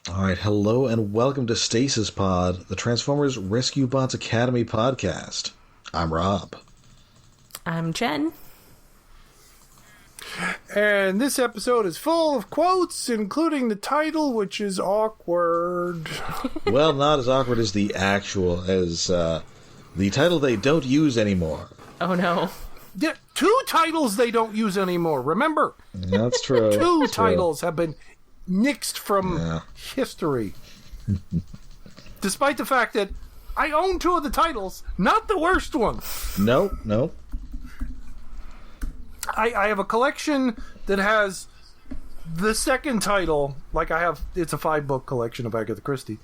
Alright, hello and welcome to Stasis Pod, the Transformers Rescue Bots Academy podcast. I'm Rob. I'm Jen. And this episode is full of quotes, including the title, which is awkward. Well, not as awkward as the title they don't use anymore. Oh no. Yeah, 2 titles they don't use anymore, remember? That's true. 2 titles have been nixed from history. Despite the fact that I own 2 of the titles, not the worst one. No. I have a collection that has the second title, it's a 5-book collection of Agatha Christie,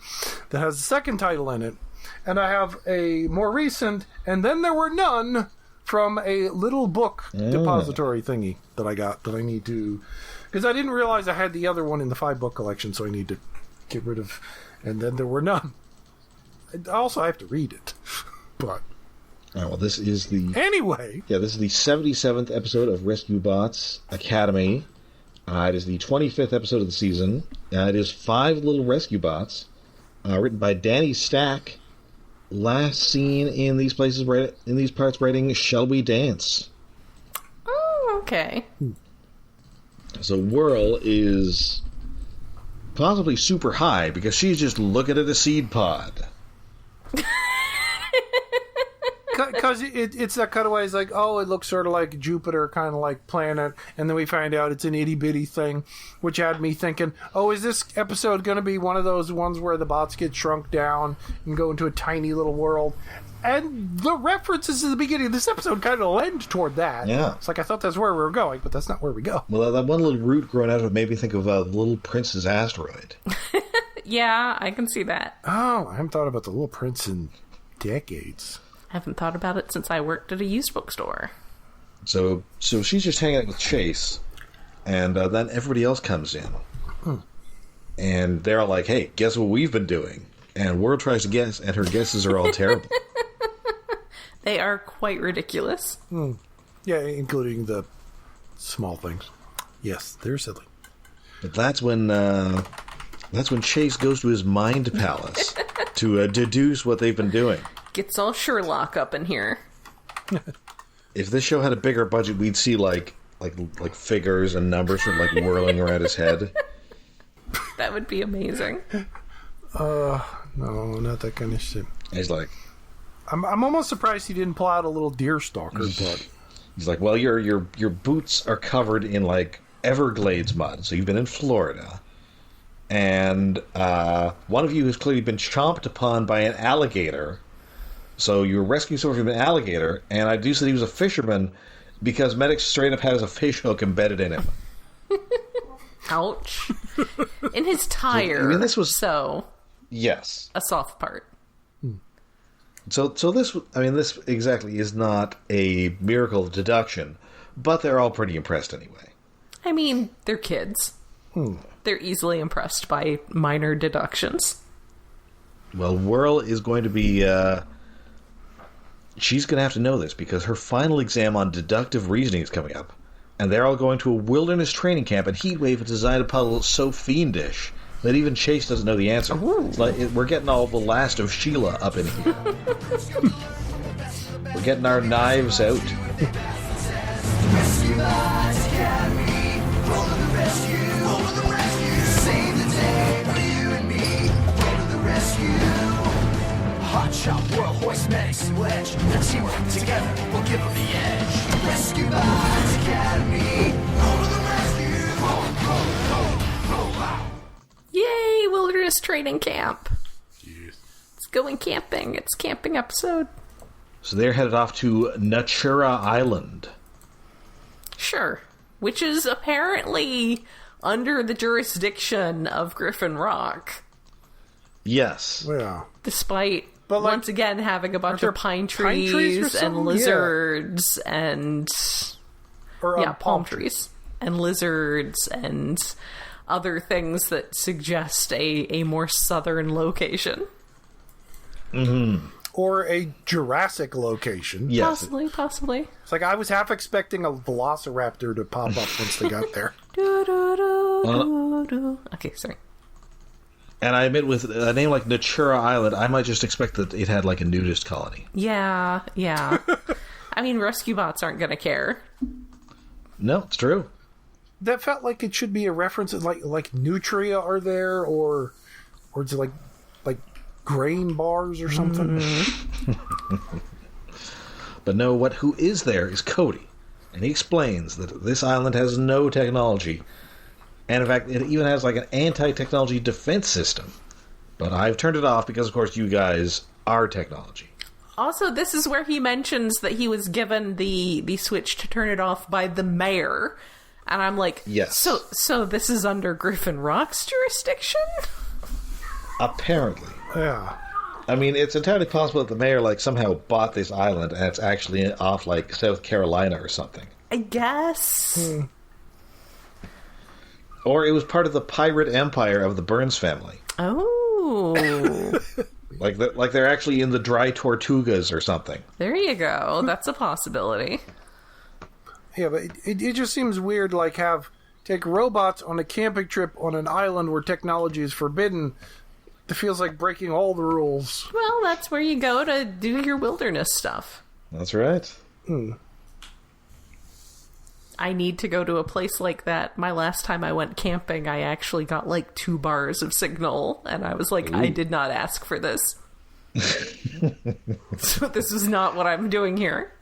that has the second title in it. And I have a more recent, and then there were none, from a little book depository thingy that I got that I need to... Because I didn't realize I had the other one in the 5-book collection, so I need to get rid of... And then there were none. Also, I have to read it. But... All right, well, this is the... Anyway! Yeah, this is the 77th episode of Rescue Bots Academy. It is the 25th episode of the season. It is 5 little rescue bots, written by Danny Stack. Last seen in these parts writing Shall We Dance? Oh, okay. So Whirl is possibly super high because she's just looking at a seed pod. Because it's that kind of way. It's like, oh, it looks sort of like Jupiter, kind of like planet, and then we find out it's an itty-bitty thing, which had me thinking, oh, is this episode going to be one of those ones where the bots get shrunk down and go into a tiny little world? And the references at the beginning of this episode kind of lend toward that. Yeah. It's like, I thought that's where we were going, but that's not where we go. Well, that one little root growing out of it made me think of Little Prince's asteroid. Yeah, I can see that. Oh, I haven't thought about the Little Prince in decades. I haven't thought about it since I worked at a used bookstore. So she's just hanging out with Chase, and then everybody else comes in. And they're all like, hey, guess what we've been doing? And Whirl tries to guess, and her guesses are all terrible. They are quite ridiculous. Yeah, including the small things. Yes, they're silly. But that's when Chase goes to his mind palace to deduce what they've been doing. Gets all Sherlock up in here. If this show had a bigger budget, we'd see like figures and numbers sort of like whirling around his head. That would be amazing. No, not that kind of shit. He's like, I'm almost surprised he didn't pull out a little deer stalker, but he's like, well, your boots are covered in like Everglades mud, so you've been in Florida, and one of you has clearly been chomped upon by an alligator. So you were rescuing someone from an alligator, and I deduced that he was a fisherman because Medix straight up has a fish hook embedded in him. Ouch. In his tire. I mean, this was... So... Yes. A soft part. So this exactly is not a miracle of deduction, but they're all pretty impressed anyway. I mean, they're kids. They're easily impressed by minor deductions. Well, Whirl is going to be... she's going to have to know this because her final exam on deductive reasoning is coming up. And they're all going to a wilderness training camp, and Heatwave has designed a puzzle so fiendish that even Chase doesn't know the answer. It's like we're getting all the last of Sheila up in here. We're getting our knives out. Hot shot, Whirl, hoist, Medix, and Wedge. Their teamwork together will give them the edge. Rescue Bots Academy. Go to the rescue. Go, wow. Yay, wilderness training camp. Jeez. It's going camping. It's camping episode. So they're headed off to Natura Island. Sure. Which is apparently under the jurisdiction of Griffin Rock. Yes. Yeah. Despite... But once again, having a bunch of pine trees or and something? lizards and... palm trees. And lizards and other things that suggest a more southern location. Mm-hmm. Or a Jurassic location. Yes. Possibly. It's like I was half expecting a velociraptor to pop up once they got there. Okay, sorry. And I admit, with a name like Natura Island, I might just expect that it had like a nudist colony. Yeah. I mean, rescue bots aren't going to care. No, it's true. That felt like it should be a reference, like Nutria are there, or it's like grain bars or something. But no, who is there is Cody. And he explains that this island has no technology. And in fact, it even has like an anti-technology defense system. But I've turned it off because, of course, you guys are technology. Also, this is where he mentions that he was given the switch to turn it off by the mayor. And I'm like, yes. So this is under Griffin Rock's jurisdiction? Apparently. Yeah. I mean, it's entirely possible that the mayor, like, somehow bought this island and it's actually off, like, South Carolina or something. I guess. Or it was part of the pirate empire of the Burns family. Oh. Like they're actually in the Dry Tortugas or something. There you go. That's a possibility. Yeah, but it just seems weird, like, take robots on a camping trip on an island where technology is forbidden. It feels like breaking all the rules. Well, that's where you go to do your wilderness stuff. That's right. I need to go to a place like that. My last time I went camping, I actually got like 2 bars of signal, and I was like, I did not ask for this. So this is not what I'm doing here.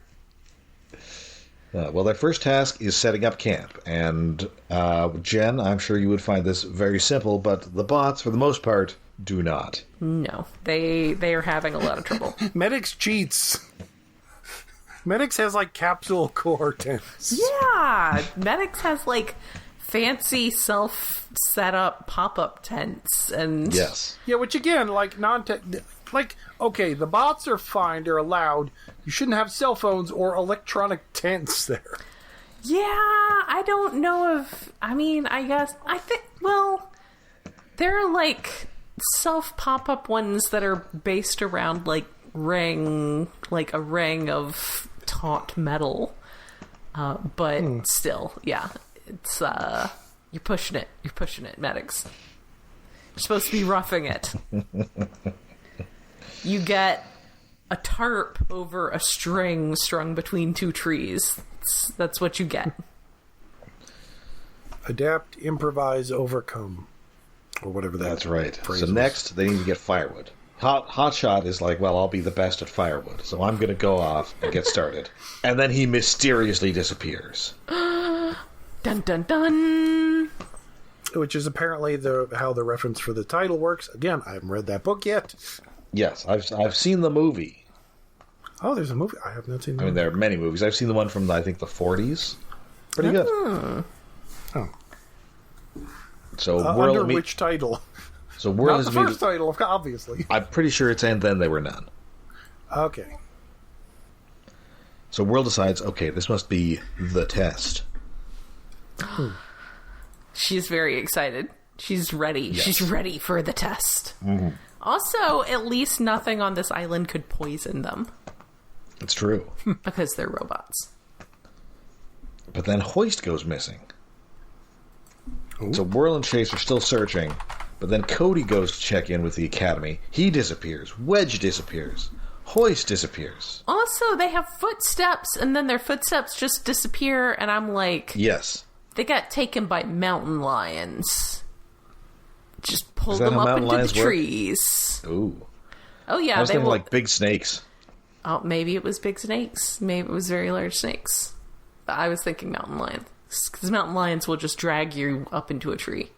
Well, their first task is setting up camp, and Jen, I'm sure you would find this very simple, but the bots, for the most part, do not. No, they are having a lot of trouble. Medix cheats. Medix has, like, capsule core tents. Yeah, Medix has, like, fancy self-set-up pop-up tents, and... Yes. Yeah, which, again, like, okay, the bots are fine, they're allowed. You shouldn't have cell phones or electronic tents there. Yeah, I don't know if... I mean, I think, well, there are, like, self-pop-up ones that are based around, like, a ring of taut metal, but still, yeah, it's you're pushing it, Medix. You're supposed to be roughing it. You get a tarp over a string strung between 2 trees. That's what you get. Adapt, improvise, overcome, or whatever that's right. So was. next they need to get firewood. Hotshot is like, well, I'll be the best at firewood, so I'm going to go off and get started. And then he mysteriously disappears. Dun dun dun! Which is apparently how the reference for the title works. Again, I haven't read that book yet. Yes, I've seen the movie. Oh, there's a movie. I have not seen the I mean, movie. there are many movies. I've seen the one from, I think, the 40s. Pretty good. Oh. So Whirl under which title? So Whirl Not the first title, obviously. I'm pretty sure it's And Then They Were None. Okay. So Whirl decides, okay, this must be the test. She's very excited. She's ready. Yes. She's ready for the test. Mm-hmm. Also, at least nothing on this island could poison them. It's true. Because they're robots. But then Hoist goes missing. Ooh. So Whirl and Chase are still searching, but then Cody goes to check in with the Academy. He disappears. Wedge disappears. Hoist disappears. Also, they have footsteps, and then their footsteps just disappear, and I'm like... Yes. They got taken by mountain lions. Just pulled that them how up mountain into the lions work? trees. Ooh. Oh, yeah. I was they thinking will... like big snakes. Oh, maybe it was big snakes. Maybe it was very large snakes. But I was thinking mountain lions. Because mountain lions will just drag you up into a tree.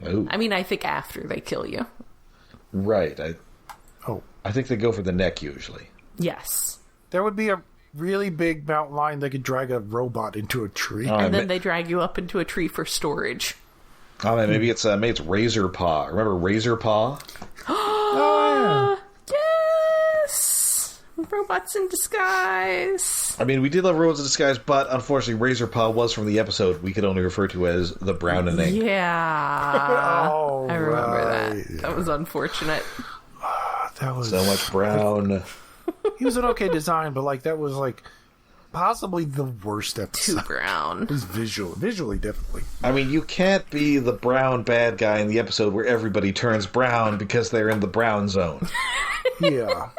Ooh. I mean, I think after they kill you. Right. I think they go for the neck usually. Yes. There would be a really big mountain lion that could drag a robot into a tree. And then they drag you up into a tree for storage. Oh, man, maybe it's Razor Paw. Remember Razor Paw? Oh, Yes! Robots in disguise. I mean, we did love Robots in Disguise, but unfortunately Razor Paw was from the episode we could only refer to as the Brown and Ink. Yeah. Oh, I remember right. that. That was unfortunate. That was So much brown. He was an okay design, but like that was like possibly the worst episode. Too brown. At least visually, definitely. I mean, you can't be the brown bad guy in the episode where everybody turns brown because they're in the brown zone. Yeah.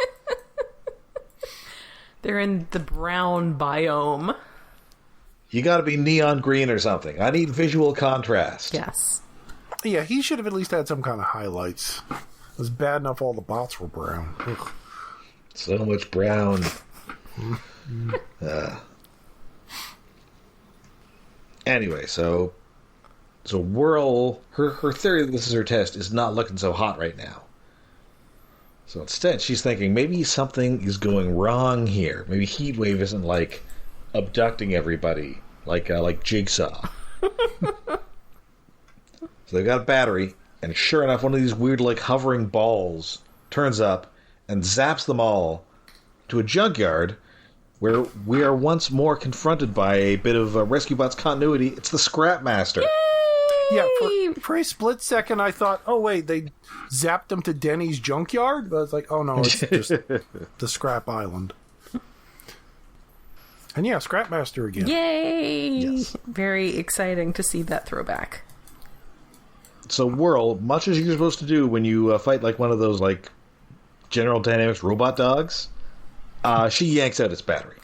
They're in the brown biome. You gotta be neon green or something. I need visual contrast. Yes. Yeah, he should have at least had some kind of highlights. It was bad enough all the bots were brown. Ugh. So much brown. Anyway, so Whirl, her theory that this is her test is not looking so hot right now. So instead, she's thinking maybe something is going wrong here. Maybe Heatwave isn't like abducting everybody like Jigsaw. So they've got a battery, and sure enough, one of these weird like hovering balls turns up and zaps them all to a junkyard where we are once more confronted by a bit of Rescue Bots continuity. It's the Scrapmaster. Yeah, for a split second, I thought, oh, wait, they zapped them to Denny's junkyard? But I was like, oh, no, it's just the Scrap Island. And yeah, Scrapmaster again. Yay! Yes. Very exciting to see that throwback. So Whirl, much as you're supposed to do when you fight like one of those like General Dynamics robot dogs, she yanks out its battery.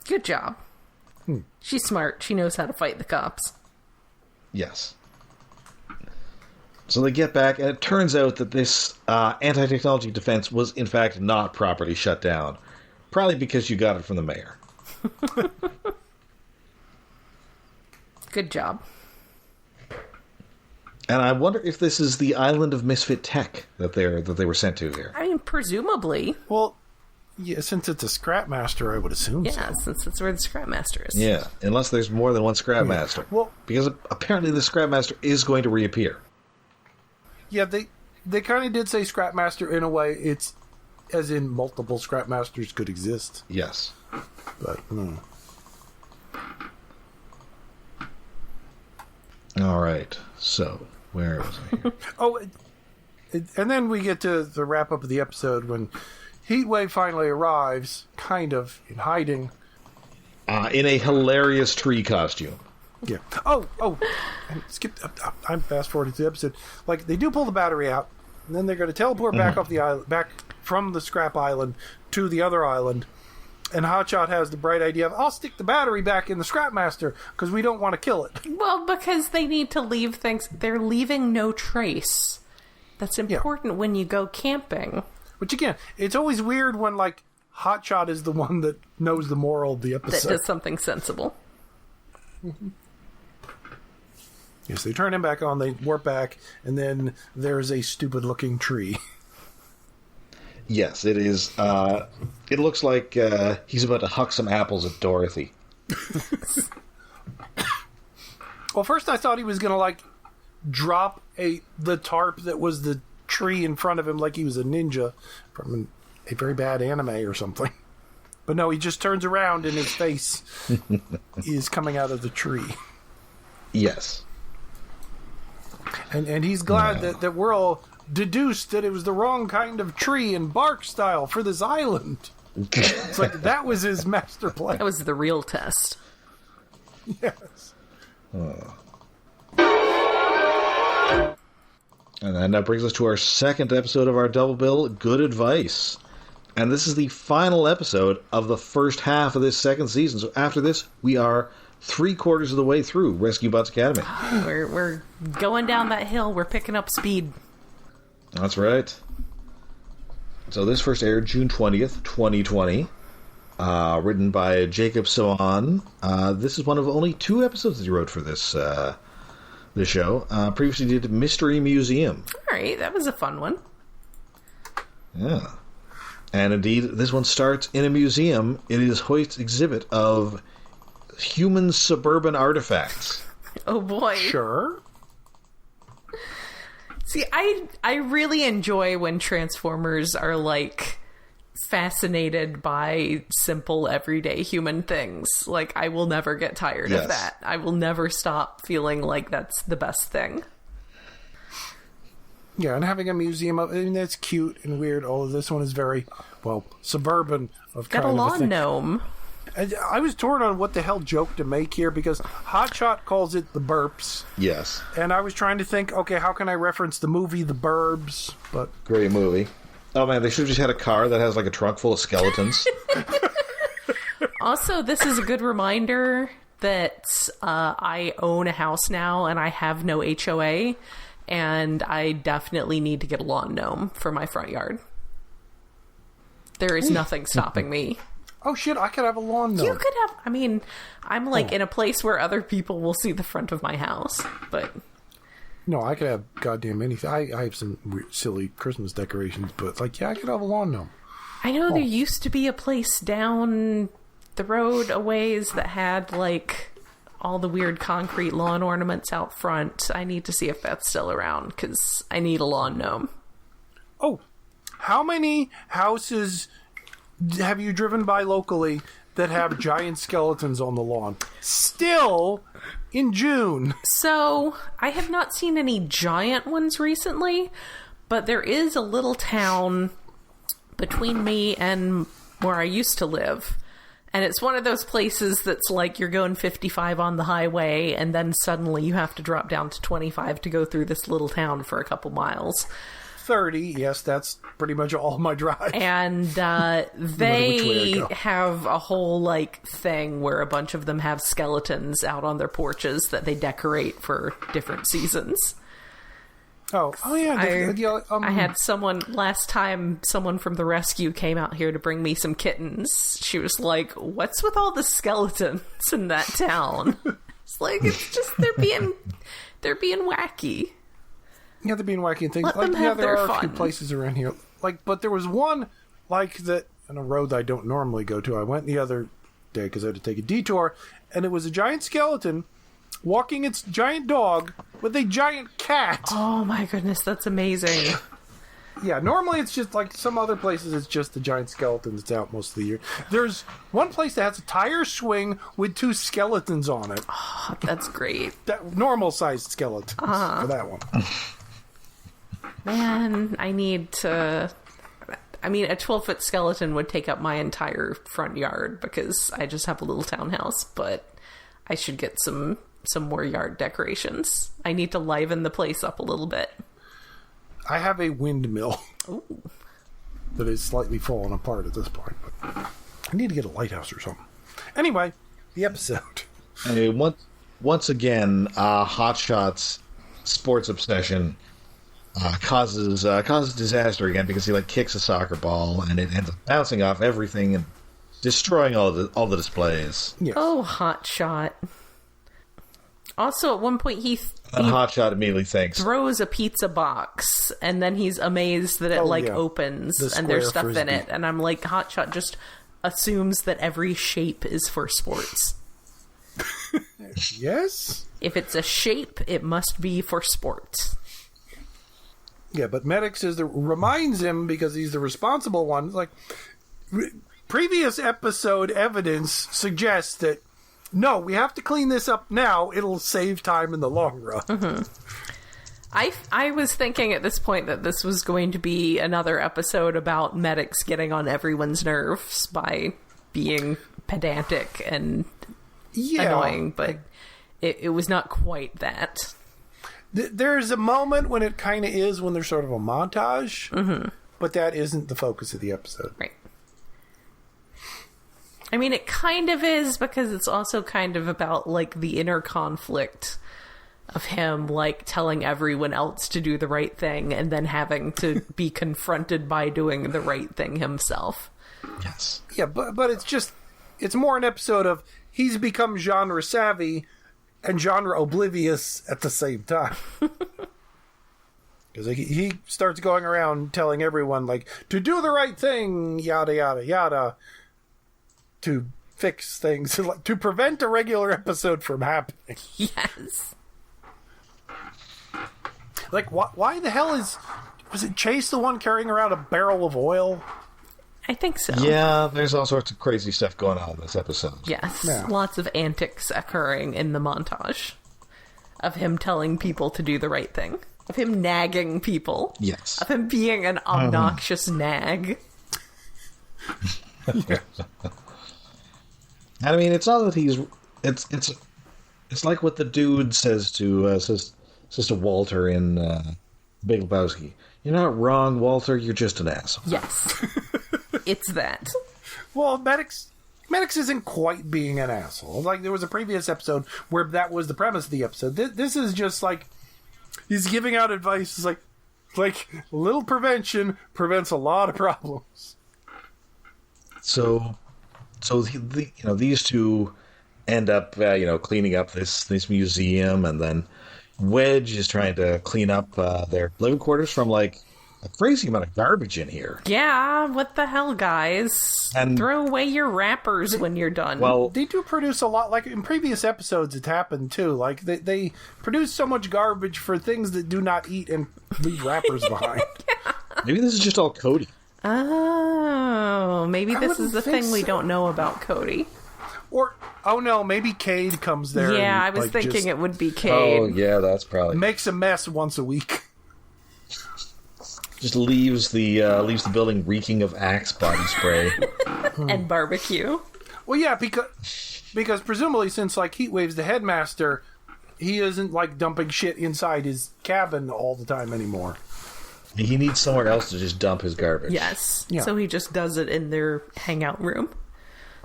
Good job. She's smart. She knows how to fight the cops. Yes. So they get back, and it turns out that this anti-technology defense was in fact not properly shut down. Probably because you got it from the mayor. Good job. And I wonder if this is the island of misfit tech that they were sent to here. I mean, presumably. Well, yeah, since it's a Scrapmaster, I would assume so. Yeah, since that's where the Scrapmaster is. Yeah, unless there's more than one Scrapmaster. Well, because apparently the Scrapmaster is going to reappear. yeah, they kind of did say Scrapmaster in a way. It's as in multiple Scrapmasters could exist. Yes. But, All right. So, where was I here? Oh, and then we get to the wrap up of the episode when Heatwave finally arrives, kind of in hiding. In a hilarious tree costume. Yeah. Oh, and I'm fast forwarding to the episode. Like, they do pull the battery out, and then they're going to teleport back off the island, back from the Scrap Island to the other island. And Hotshot has the bright idea of, I'll stick the battery back in the Scrapmaster because we don't want to kill it. Well, because they need to leave things. They're leaving no trace. That's important when you go camping. Which, again, it's always weird when, like, Hotshot is the one that knows the moral of the episode. That does something sensible. Yes, they turn him back on, they warp back, and then there's a stupid-looking tree. Yes, it is. It looks like he's about to huck some apples at Dorothy. Well, first I thought he was going to, like, drop the tarp that was the tree in front of him like he was a ninja from a very bad anime or something. But no, he just turns around and his face is coming out of the tree. Yes. And he's glad that Whirl deduced that it was the wrong kind of tree and bark style for this island. It's like that was his master plan. That was the real test. Yes. And that brings us to our second episode of our double bill, Good Advice. And this is the final episode of the first half of this second season. So after this, we are 3/4 of the way through Rescue Bots Academy. We're going down that hill. We're picking up speed. That's right. So this first aired June 20th, 2020. Written by Jacob Sawan. This is one of only 2 episodes that he wrote for this show. Previously did Mystery Museum. All right, that was a fun one. Yeah. And indeed, this one starts in a museum. It is Hoyt's exhibit of human suburban artifacts. Oh boy. Sure. See, I really enjoy when Transformers are like fascinated by simple everyday human things. Like, I will never get tired of that. I will never stop feeling like that's the best thing. Yeah, and having a museum of, I mean, that's cute and weird. Oh, this one is very, well, suburban of Got kind a of lawn gnome. And I was torn on what the hell joke to make here because Hotshot calls it the burps. Yes. And I was trying to think, okay, how can I reference the movie The Burbs? But Great movie. Oh, man, they should have just had a car that has, like, a trunk full of skeletons. Also, this is a good reminder that I own a house now and I have no HOA, and I definitely need to get a lawn gnome for my front yard. There is nothing stopping me. oh shit, I could have a lawn gnome. You could have, I mean, I'm like in a place where other people will see the front of my house, but... No, I could have goddamn anything. I have some weird, silly Christmas decorations, but like, yeah, I could have a lawn gnome. I know there used to be a place down the road a ways that had like all the weird concrete lawn ornaments out front. I need to see if that's still around because I need a lawn gnome. Oh, how many houses have you driven by locally that have giant skeletons on the lawn? Still in June. So, I have not seen any giant ones recently, but there is a little town between me and where I used to live. And it's one of those places that's like you're going 55 on the highway, and then suddenly you have to drop down to 25 to go through this little town for a couple miles. 30, yes, that's pretty much all my drive. And they have a whole like thing where a bunch of them have skeletons out on their porches that they decorate for different seasons. Oh yeah. I had someone last time. Someone from the rescue came out here to bring me some kittens. She was like, "What's with all the skeletons in that town?" It's like it's just they're being wacky. Yeah, they're being wacky and things. Let like, them have there their are a few fun. places around here. Like, but there was one like that on a road that I don't normally go to. I went the other day because I had to take a detour, and it was a giant skeleton walking its giant dog with a giant cat. Oh my goodness, that's amazing. Yeah, normally it's just like some other places it's just the giant skeleton that's out most of the year. There's one place that has a tire swing with two skeletons on it. Oh, that's great. That normal sized skeletons for that one. Man, I need to... I mean, a 12-foot skeleton would take up my entire front yard because I just have a little townhouse, but I should get some more yard decorations. I need to liven the place up a little bit. I have a windmill Ooh. that is slightly falling apart at this point, but I need to get a lighthouse or something. Anyway, the episode. Anyway, once again, Hotshot's sports obsession causes disaster again because he like kicks a soccer ball and it ends up bouncing off everything and destroying all the displays. Yes. Oh, Hotshot. Also, at one point, he Hotshot immediately thinks, throws a pizza box, and then he's amazed that it opens and there's stuff in it. And I'm like, Hotshot just assumes that every shape is for sports. Yes? If it's a shape, it must be for sports. Yeah, but Medix reminds him because he's the responsible one. Like, previous episode evidence suggests that no, we have to clean this up now. It'll save time in the long run. Mm-hmm. I was thinking at this point that this was going to be another episode about Medix getting on everyone's nerves by being pedantic and annoying, but it was not quite that. There's a moment when it kind of is when there's sort of a montage, but that isn't the focus of the episode. Right. I mean, it kind of is because it's also kind of about, like, the inner conflict of him, like, telling everyone else to do the right thing and then having to be confronted by doing the right thing himself. yes. Yeah, but it's more an episode of he's become genre savvy and genre oblivious at the same time. Because he starts going around telling everyone, like, to do the right thing, yada, yada, yada, to fix things, to prevent a regular episode from happening. Yes. Like, why the hell was it Chase the one carrying around a barrel of oil? I think so. Yeah, there's all sorts of crazy stuff going on in this episode. Yes. Yeah. Lots of antics occurring in the montage of him telling people to do the right thing. Of him nagging people. Yes. Of him being an obnoxious nag. And I mean, it's not that he's. It's like what the dude says to Walter in Big Lebowski. You're not wrong, Walter. You're just an asshole. Yes. It's that. Well, Medix isn't quite being an asshole. Like, there was a previous episode where that was the premise of the episode. This is just like, he's giving out advice. It's like little prevention prevents a lot of problems. So these two end up, cleaning up this museum, and then Wedge is trying to clean up their living quarters from, like, a crazy amount of garbage in here. Yeah, what the hell, guys? And throw away your wrappers when you're done. Well, they do produce a lot. Like, in previous episodes, it's happened, too. Like, they produce so much garbage for things that do not eat and leave wrappers behind. Yeah. Maybe this is just all Cody. Oh, maybe this is the thing we so. don't know about Cody. Or, oh no, maybe Cade comes there. Yeah, and, I was thinking it would be Cade. Oh, yeah, that's probably... makes a mess once a week. Just leaves the building reeking of Axe body spray. And barbecue. Well, yeah, because presumably since, like, Heatwave's the headmaster, he isn't, like, dumping shit inside his cabin all the time anymore. He needs somewhere else to just dump his garbage. Yes. Yeah. So he just does it in their hangout room.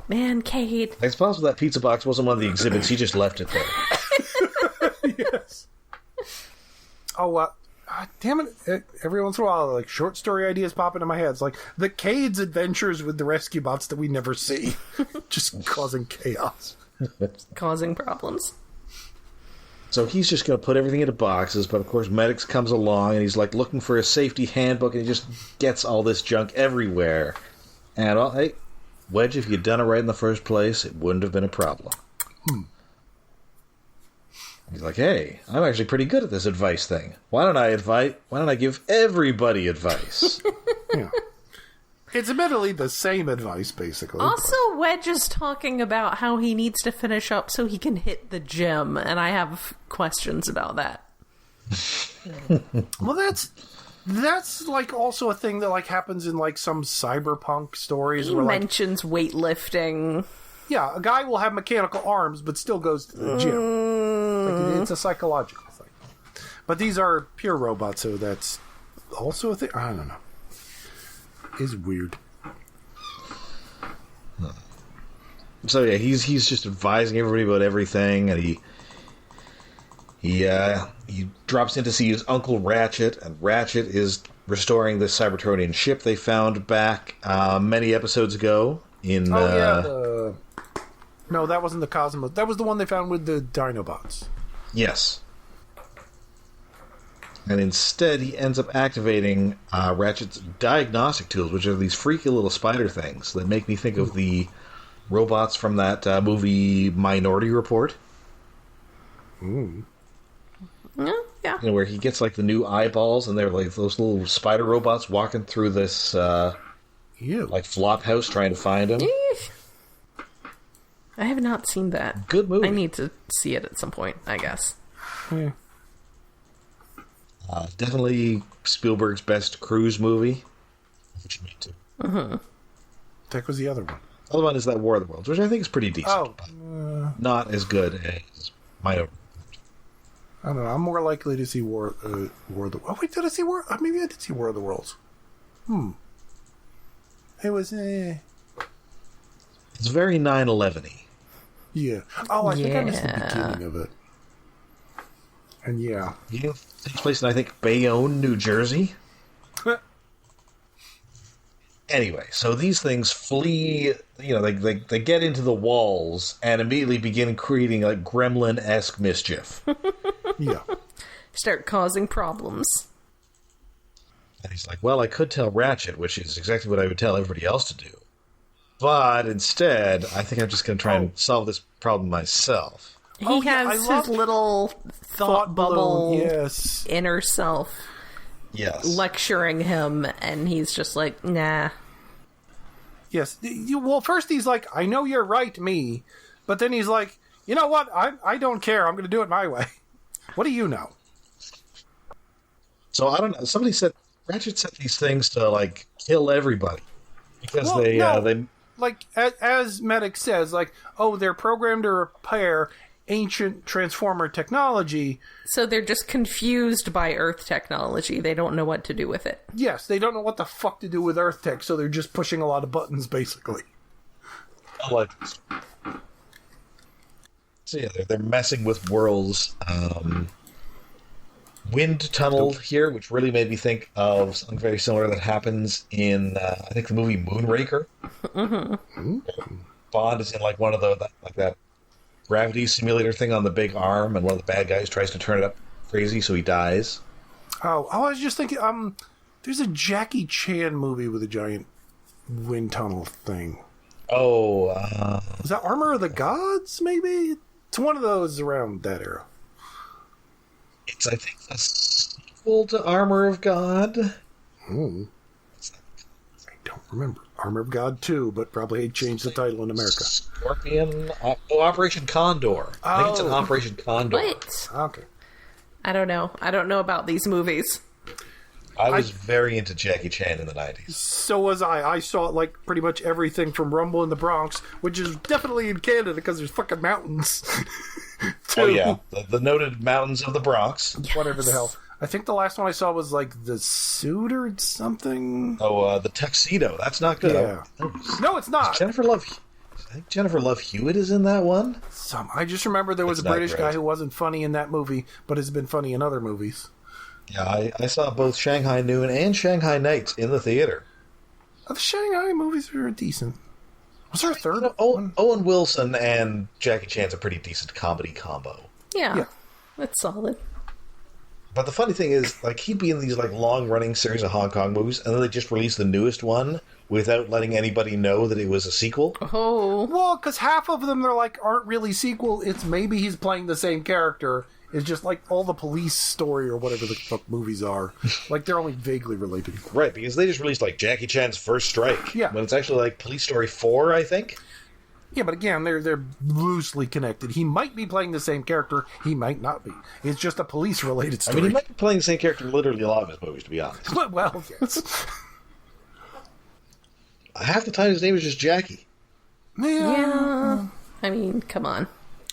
Man, Cade. It's possible that pizza box wasn't one of the exhibits. He just left it there. Yes. Oh, damn it. Every once in a while, like, short story ideas pop into my head. It's like the Cade's adventures with the rescue bots that we never see. Just causing chaos. Causing problems. So he's just going to put everything into boxes, but of course Medix comes along and he's like looking for a safety handbook, and he just gets all this junk everywhere. And, well, hey, Wedge, if you'd done it right in the first place, it wouldn't have been a problem. He's like, hey, I'm actually pretty good at this advice thing. Why don't I give everybody advice? Yeah. It's admittedly the same advice, basically. Also, Wedge is talking about how he needs to finish up so he can hit the gym, and I have questions about that. Well, that's like also a thing that, like, happens in, like, some cyberpunk stories. He where, like, mentions weightlifting. yeah, a guy will have mechanical arms but still goes to the gym. Like, it's a psychological thing. But these are pure robots, so that's also a thing. I don't know. Is weird. So yeah, he's just advising everybody about everything, and he drops in to see his Uncle Ratchet, and Ratchet is restoring this Cybertronian ship they found back many episodes ago. No, that wasn't the Cosmos. That was the one they found with the Dinobots. Yes. And instead, he ends up activating Ratchet's diagnostic tools, which are these freaky little spider things that make me think of the robots from that movie Minority Report. Ooh. Yeah. You know, where he gets, like, the new eyeballs, and they're like those little spider robots walking through this, like, flop house trying to find him. Eesh. I have not seen that. Good movie. I need to see it at some point, I guess. Yeah. Definitely Spielberg's best cruise movie. Which me too. Mm-hmm. That was the other one. The other one is that War of the Worlds, which I think is pretty decent. Oh. But not as good as my own. I don't know. I'm more likely to see War of the... Oh, wait, did I see War... maybe I did see War of the Worlds. It was... It's very 9/11-y. Yeah. Oh, I think I missed the Yeah. beginning of it. And yeah. Yeah, takes place in, I think, Bayonne, New Jersey. Anyway, so these things flee, they get into the walls and immediately begin creating, like, gremlin-esque mischief. Yeah. Start causing problems. And he's like, well, I could tell Ratchet, which is exactly what I would tell everybody else to do. But instead, I think I'm just going to try and solve this problem myself. He has his little thought bubble Yes. inner self Yes. lecturing him, and he's just like, nah. Yes. Well, first he's like, I know you're right, me. But then he's like, you know what? I don't care. I'm going to do it my way. What do you know? So I don't know. Somebody said Ratchet set these things to, like, kill everybody because Well, they no. like, as Medix says, like, oh, they're programmed to repair ancient Transformer technology. So they're just confused by Earth technology. They don't know what to do with it. Yes, they don't know what the fuck to do with Earth tech, so they're just pushing a lot of buttons, basically. I like this. So yeah, they're messing with Whirl's wind tunnel here, which really made me think of something very similar that happens in, I think, the movie Moonraker. Mm-hmm. Bond is in like one of that gravity simulator thing on the big arm, and one of the bad guys tries to turn it up crazy, so he dies. Oh, I was just thinking, there's a Jackie Chan movie with a giant wind tunnel thing. Oh, is that Armor of the Gods, maybe? It's one of those around that era. It's, I think, a sequel to Armor of God. I don't remember. Armor of God 2, but probably changed the title in America. Scorpion? Operation Condor. I think it's an Operation Condor. What? Okay. I don't know. I don't know about these movies. I was very into Jackie Chan in the 90s. So was I. I saw, like, pretty much everything from Rumble in the Bronx, which is definitely in Canada because there's fucking mountains. Oh, yeah. The noted mountains of the Bronx. Yes. Whatever the hell. I think the last one I saw was, like, The Suit or something. Oh, The Tuxedo. That's not good. Yeah. No, it's not. I think Jennifer Love Hewitt is in that one. I just remember there was a British guy who wasn't funny in that movie, but has been funny in other movies. Yeah, I saw both Shanghai Noon and Shanghai Nights in the theater. The Shanghai movies were decent. Was there a third one? Owen Wilson and Jackie Chan's a pretty decent comedy combo. Yeah. That's solid. But the funny thing is, like, he'd be in these like long-running series of Hong Kong movies, and then they just release the newest one without letting anybody know that it was a sequel. Oh. Well, because half of them aren't really sequel. It's maybe he's playing the same character. It's just like all the police story or whatever the fuck movies are. Like, they're only vaguely related. Right, because they just released like Jackie Chan's First Strike. Yeah. When it's actually like Police Story 4, I think. Yeah, but again, they're loosely connected. He might be playing the same character. He might not be. It's just a police-related story. I mean, he might be playing the same character in literally a lot of his movies, to be honest. Well, yes. Half the time his name is just Jackie. Yeah. I mean, come on.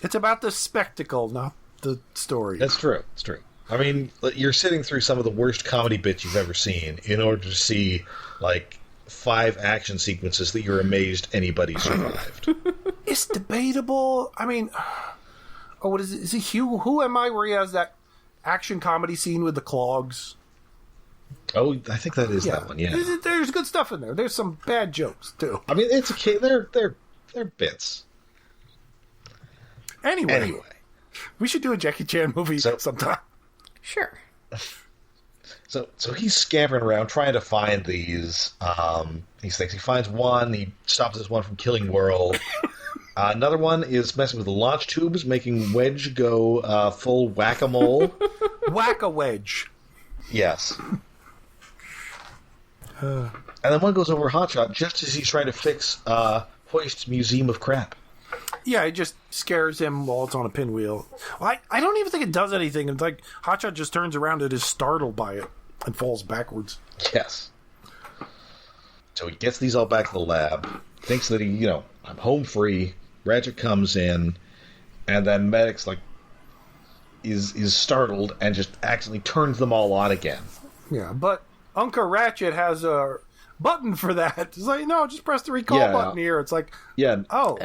It's about the spectacle, not the story. That's true. It's true. I mean, you're sitting through some of the worst comedy bits you've ever seen in order to see, like, 5 action sequences that you're amazed anybody survived. It's debatable. I mean, what is it? Is it Hugh? Who am I? Where he has that action comedy scene with the clogs? Oh, I think that is that one. Yeah, there's good stuff in there. There's some bad jokes too. I mean, it's okay. They're bits. Anyway, we should do a Jackie Chan movie sometime. Sure. So he's scampering around trying to find these things. He finds one. He stops this one from killing Whirl. Another one is messing with the launch tubes, making Wedge go full whack-a-mole. Whack-a-wedge. Yes. And then one goes over Hotshot just as he's trying to fix Hoist's Museum of Crap. Yeah, it just scares him while it's on a pinwheel. I don't even think it does anything. It's like Hotshot just turns around and is startled by it and falls backwards. Yes. So he gets these all back to the lab, thinks that I'm home free. Ratchet comes in, and then Medix is startled and just accidentally turns them all on again. Yeah, but Uncle Ratchet has a button for that. It's like, no, just press the recall button here. It's like, shit. Oh,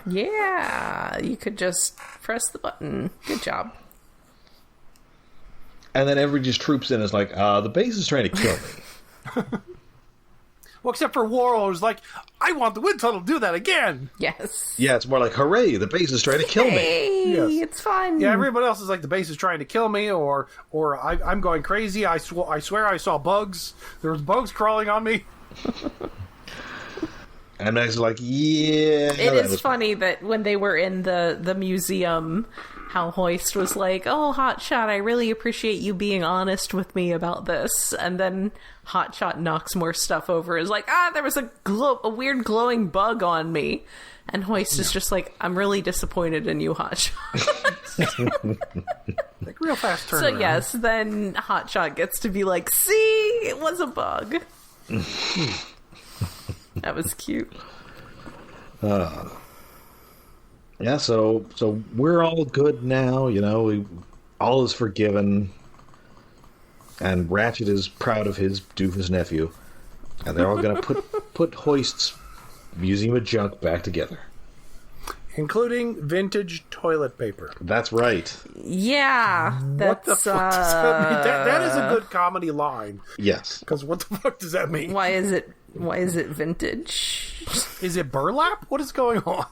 yeah. You could just press the button. Good job. And then everybody just troops in and is like, the base is trying to kill me. Well, except for Whirl, who's like, I want the wind tunnel to do that again. Yes. Yeah, it's more like, hooray, the base is trying to kill me. Hey, yes. It's fun. Yeah, everybody else is like, the base is trying to kill me, or I'm going crazy. I swear I saw bugs. There was bugs crawling on me. And Meg's like, yeah. It is funny that when they were in the museum, how Hoist was like, oh, Hotshot, I really appreciate you being honest with me about this. And then Hotshot knocks more stuff over, is like, there was a weird glowing bug on me. And Hoist is just like, I'm really disappointed in you, Hotshot. Like, real fast turnaround. So yes, then Hotshot gets to be like, see, it was a bug. That was cute. Yeah, so we're all good now, all is forgiven, and Ratchet is proud of his doofus nephew, and they're all going to put Hoist's Museum of Junk back together. Including vintage toilet paper. That's right. Yeah. What the fuck does that mean? That is a good comedy line. Yes. Because what the fuck does that mean? Why is it vintage? Is it burlap? What is going on?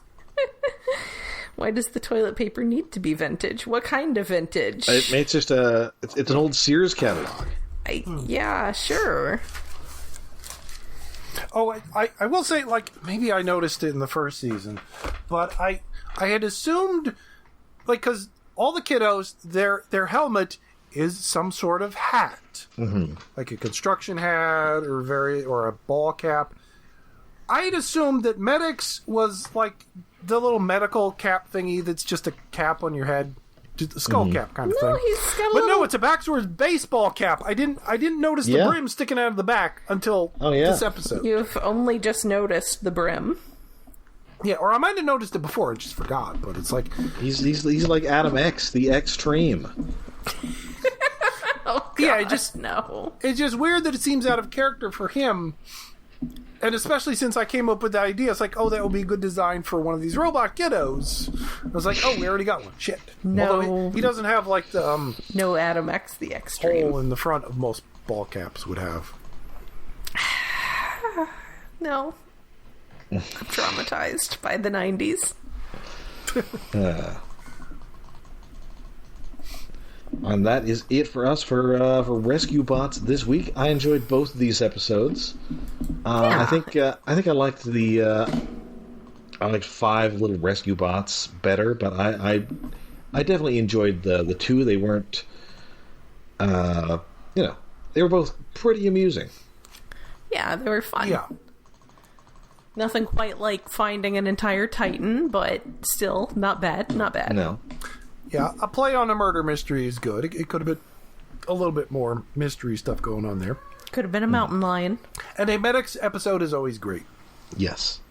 Why does the toilet paper need to be vintage? What kind of vintage? It's just it's an old Sears catalog. Yeah, sure. Oh, I will say, maybe I noticed it in the first season, but I had assumed, because all the kiddos, their helmet is some sort of hat, like a construction hat or a ball cap. I had assumed that Medix was like the little medical cap thingy that's just a cap on your head, just a skull cap kind of thing. He's got no, it's a backwards baseball cap. I didn't notice the brim sticking out of the back until this episode. You've only just noticed the brim. Yeah, or I might have noticed it before, I just forgot. But it's like he's like Adam X, the Extreme. Oh God, yeah, no. It's just weird that it seems out of character for him. And especially since I came up with the idea, it's like, oh, that would be a good design for one of these robot kiddos. I was like, oh, we already got one. Shit. No. Although he doesn't have like the no Adam X the Extreme hole in the front of most ball caps would have. No. I'm traumatized by the 90s. And that is it for us for Rescue Bots this week. I enjoyed both of these episodes. I think I liked I liked 5 little Rescue Bots better, but I definitely enjoyed the 2. They weren't, they were both pretty amusing. Yeah, they were fun. Yeah. Nothing quite like finding an entire Titan, but still not bad. Not bad. No. Yeah, a play on a murder mystery is good. It could have been a little bit more mystery stuff going on there. Could have been a mountain lion. And a Medix episode is always great. Yes.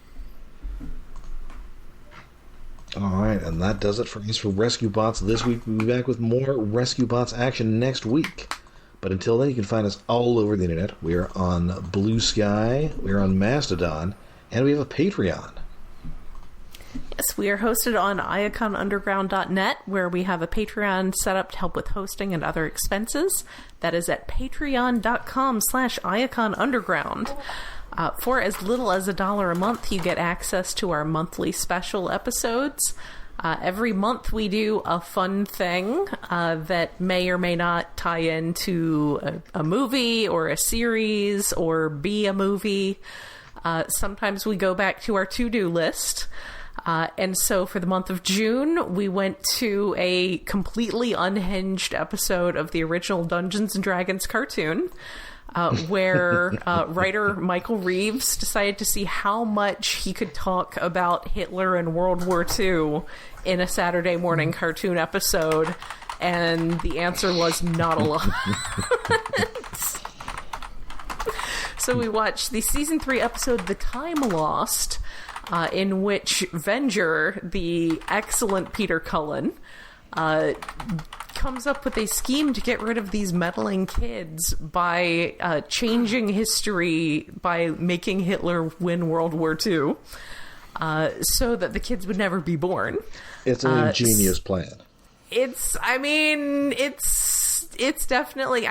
Alright, and that does it for us for Rescue Bots this week. We'll be back with more Rescue Bots action next week. But until then, you can find us all over the internet. We are on Blue Sky, we are on Mastodon, and we have a Patreon. Yes, we are hosted on iaconunderground.net, where we have a Patreon set up to help with hosting and other expenses. That is at patreon.com/iaconunderground. For as little as $1 a month, you get access to our monthly special episodes. Every month we do a fun thing that may or may not tie into a movie or a series or be a movie. Sometimes we go back to our to-do list. And so for the month of June, we went to a completely unhinged episode of the original Dungeons & Dragons cartoon, where writer Michael Reeves decided to see how much he could talk about Hitler and World War II in a Saturday morning cartoon episode, and the answer was not a lot. So we watched the season 3 episode The Time Lost, in which Venger, the excellent Peter Cullen, comes up with a scheme to get rid of these meddling kids by changing history by making Hitler win World War II, so that the kids would never be born. It's an ingenious plan. It's definitely,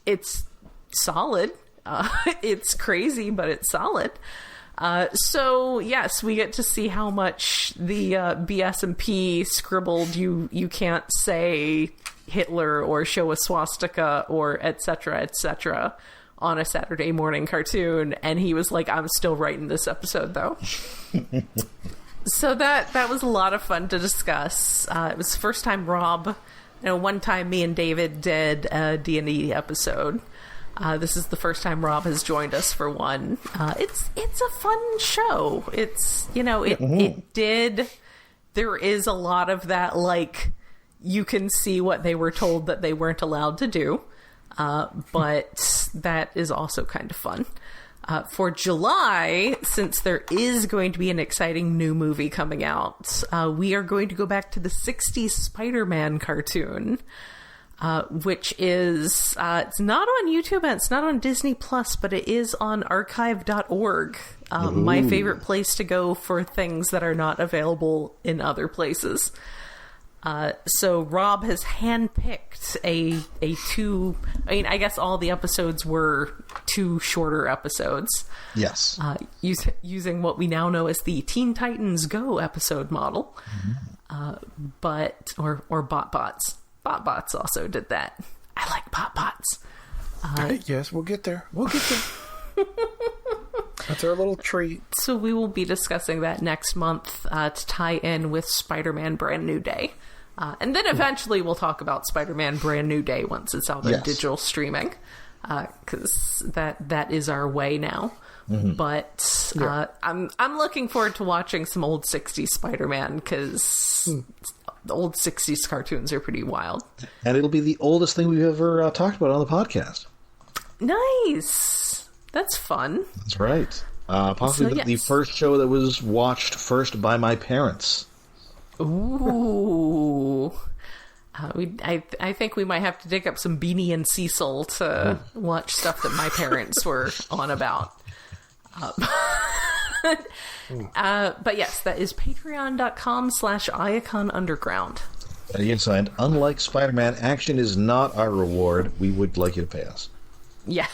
it's solid. It's crazy, but it's solid. So yes, we get to see how much the BS&P scribbled you can't say Hitler or show a swastika or etc. on a Saturday morning cartoon, and he was like, I'm still writing this episode though. So that was a lot of fun to discuss. It was the first time Rob, one time me and David did a D&D episode. This is the first time Rob has joined us for one. It's a fun show. It's, there is a lot of that, like, you can see what they were told that they weren't allowed to do. But that is also kind of fun. For July, since there is going to be an exciting new movie coming out, we are going to go back to the 60s Spider-Man cartoon, which is, it's not on YouTube and it's not on Disney Plus, but it is on archive.org. My favorite place to go for things that are not available in other places. So Rob has handpicked I guess all the episodes were 2 shorter episodes. Yes. Using what we now know as the Teen Titans Go episode model. Or BotBots. BotBots also did that. I like BotBots. Yes, we'll get there. That's our little treat. So we will be discussing that next month to tie in with Spider-Man Brand New Day. And then eventually we'll talk about Spider-Man Brand New Day once it's out on digital streaming. Because that is our way now. But I'm looking forward to watching some old 60s Spider-Man because the old 60s cartoons are pretty wild. And it'll be the oldest thing we've ever talked about on the podcast. Nice. That's fun. That's right. Possibly the first show that was watched first by my parents. Ooh. I think we might have to dig up some Beanie and Cecil to watch stuff that my parents were on about. But yes, that is patreon.com/IaconUnderground. Yes, and unlike Spider-Man, action is not our reward. We would like you to pay us. Yeah.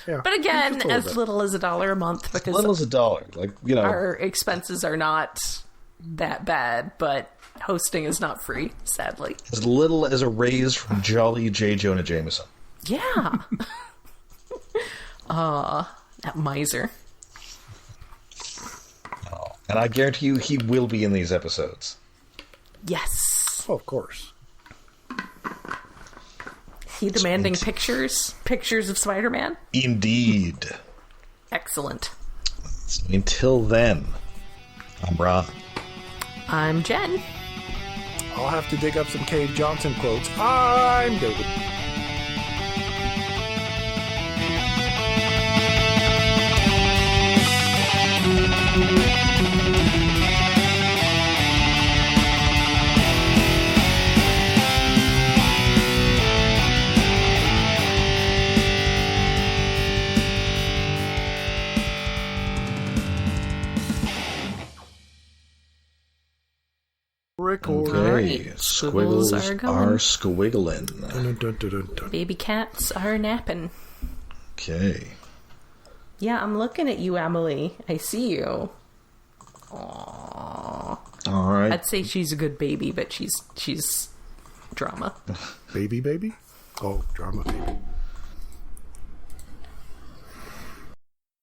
But again, as little as $1 a month, because little as $1, our expenses are not that bad, but hosting is not free, sadly. As little as a raise from Jolly J. Jonah Jameson. Yeah. That miser. Oh, and I guarantee you he will be in these episodes. Yes. Oh, of course. He demanding pictures of Spider-Man? Indeed. Excellent. So until then, I'm Ron. I'm Jen. I'll have to dig up some Cave Johnson quotes. I'm David. Okay, squiggles are squiggling. Dun, dun, dun, dun, dun. Baby cats are napping. Okay. Yeah, I'm looking at you, Emily. I see you. Aww. All right. I'd say she's a good baby, but she's drama. Baby? Oh, drama baby.